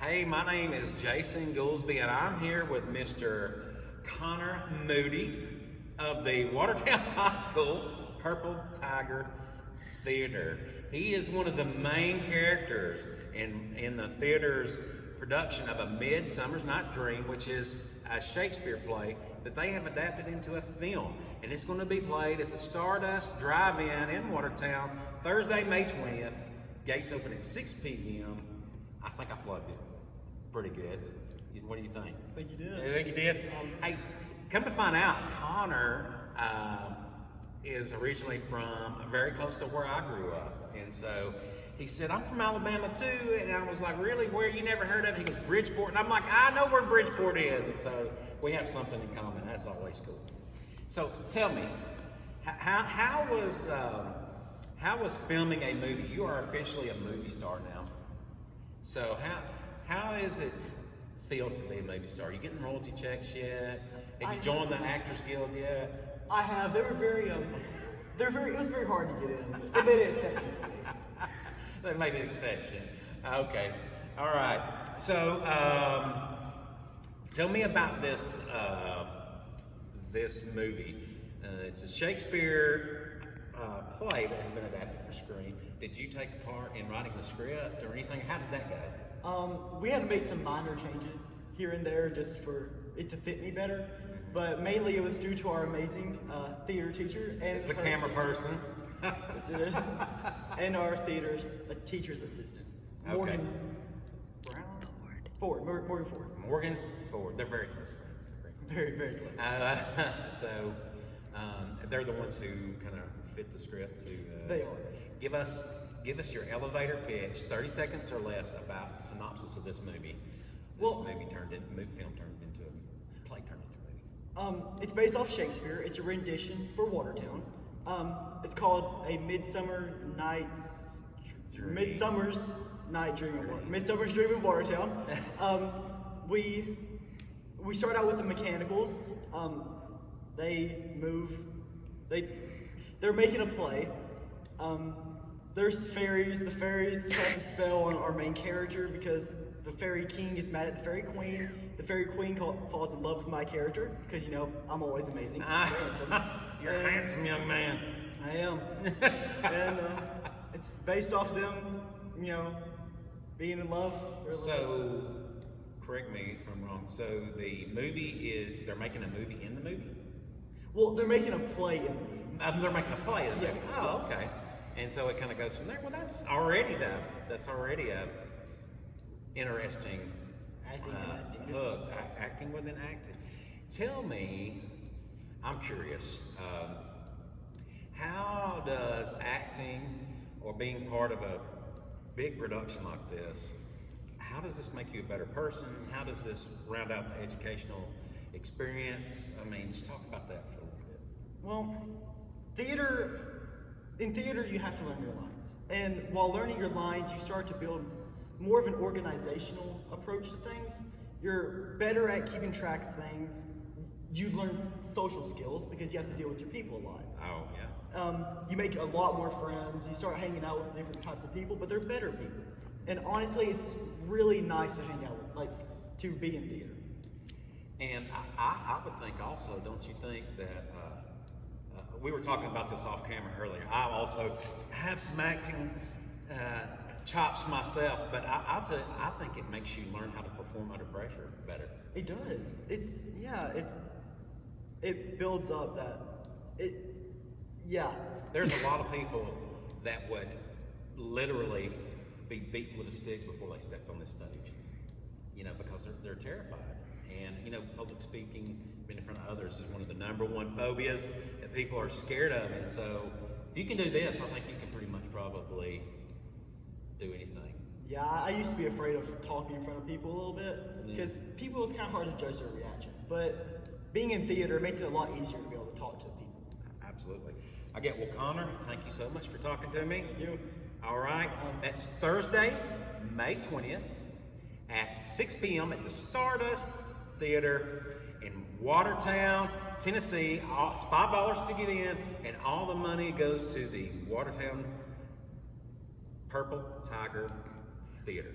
Hey, my name is Jason Goolsby, and I'm here with Mr. Connor Moody of the Watertown High School Purple Tiger Theater. He is one of the main characters in the theater's production of A Midsummer's Night Dream, which is a Shakespeare play that they have adapted into a film. And it's going to be played at the Stardust Drive-In in Watertown, Thursday, May 20th. Gates open at 6 p.m. I think I plugged it pretty good. What do you think? I think you did. You think you did? Hey, come to find out, Connor is originally from very close to where I grew up. And so he said, I'm from Alabama too. And I was like, really? Where? You never heard of it? He goes, Bridgeport. And I'm like, I know where Bridgeport is. And so we have something in common. That's always cool. So tell me, how was filming a movie? You are officially a movie star now. So how is it feel to be a movie star? Are you getting royalty checks yet? Have you joined the Actors Guild yet? I have. They were very, it was very hard to get in. They made an exception for me. They made an exception. Okay. All right. So tell me about this this movie. It's a Shakespeare play that has been adapted for screen. Did you take part in writing the script or anything? How did that go? We had to make some minor changes here and there just for it to fit me better. But mainly it was due to our amazing theater teacher and it's the camera person. Yes, it is. And our theater teacher's assistant, Morgan Brown? Ford. Morgan Ford. Morgan Ford. They're very close friends. Very, very close. So they're the ones who kind of fit the script. They are. Give us your elevator pitch, 30 seconds or less, about the synopsis of this movie. Film turned into a play turned into a movie. It's based off Shakespeare. It's a rendition for Watertown. It's called A Midsummer's Night Dream in Watertown. We start out with the mechanicals. They're making a play. There's fairies. The fairies cast a spell on our main character because the fairy king is mad at the fairy queen. The fairy queen falls in love with my character because, I'm always amazing. You're a handsome young man. I am. And it's based off them, being in love. So, correct me if I'm wrong. So the movie they're making a movie in the movie? Well, they're making a play in the movie. They're making a play in the movie? Yes. Oh, okay. And so it kind of goes from there. Well, that's already a interesting hook. Acting within acting. Tell me, I'm curious, how does acting or being part of a big production like this, how does this make you a better person? How does this round out the educational experience? I mean, just talk about that for a little bit. Well, in theater, you have to learn your lines. And while learning your lines, you start to build more of an organizational approach to things. You're better at keeping track of things. You learn social skills because you have to deal with your people a lot. Oh, yeah. You make a lot more friends. You start hanging out with different types of people, but they're better people. And honestly, it's really nice to hang out with, to be in theater. And I would think also, don't you think that, we were talking about this off camera earlier, I also have some acting chops myself, but I think it makes you learn how to perform under pressure better. It does. It builds up There's a lot of people that would literally be beaten with a stick before they stepped on this stage, because they're terrified. And, public speaking, being in front of others is one of the #1 phobias that people are scared of. And so if you can do this, I think you can pretty much probably do anything. Yeah, I used to be afraid of talking in front of people a little bit because people, it's kind of hard to judge their reaction. But being in theater makes it a lot easier to be able to talk to people. Absolutely. Well, Connor, thank you so much for talking to me. Thank you. All right. That's Thursday, May 20th at 6 p.m. at the Stardust Theater in Watertown, Tennessee. It's $5 to get in, and all the money goes to the Watertown Purple Tiger Theater.